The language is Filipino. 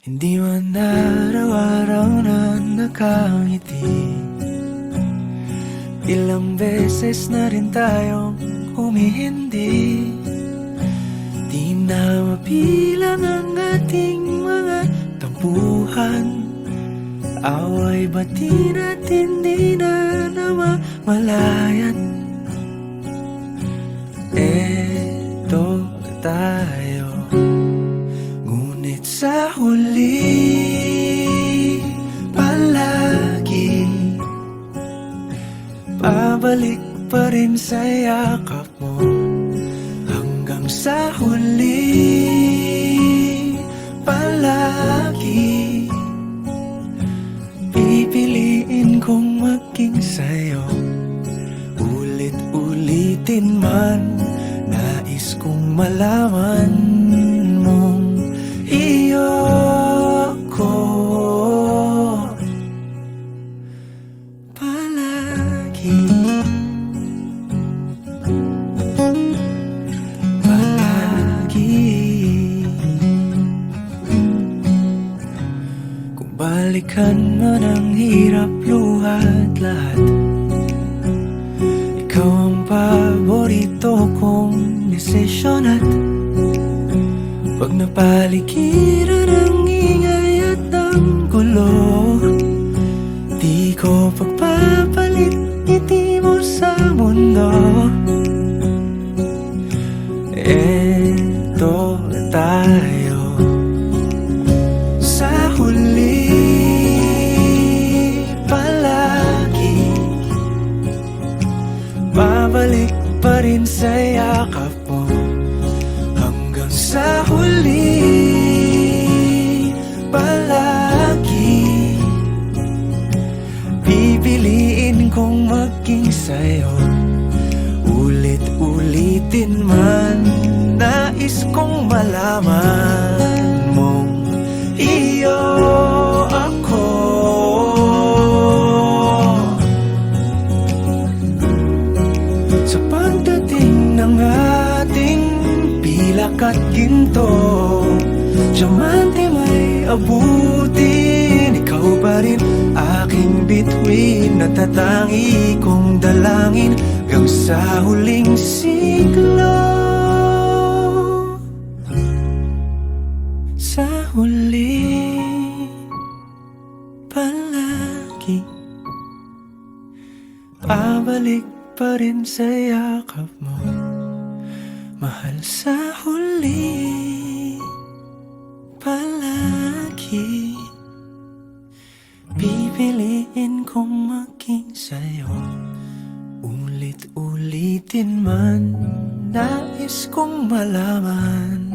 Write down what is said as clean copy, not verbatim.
Hindi man araw-araw na nakangiti. Ilang beses na rin tayong humihindi. Di na mabilang ang ating mga tampuhan. Away bati natin di na namamalayan. Eto tayo, ngunit sa huli palagi pabalik pa rin sa yakap mo. Hanggang sa huli palagi pipiliin kong maging sa'yo. Ulit-ulitin man, nais kong malaman mong iyo ko palagi. Palagi. Kung balikan man ang hirap, luha at lahat, ikaw ang paborito kong desisyon. At pag napaligiran ang ingay at ang gulo, di ko pagpapalit ngiti mo sa mundo. Eto tayo sa huli palagi, babalik pa rin sa yakap mo. Hanggang sa huli palagi pipiliin kong maging sa'yo. Ulit-ulitin man, nais kong malaman mong iyo ako. Sa pagdating ng ating pilak at ginto, diamante may abutin, ikaw pa rin aking bituin. Natatangi kong dalangin hanggang sa huling siglo. Sa huli palagi pabalik pa rin sa yakap mo, mahal. Sa huli palagi pipiliin kong maging sa'yo. Ulit-ulitin man, nais kong malaman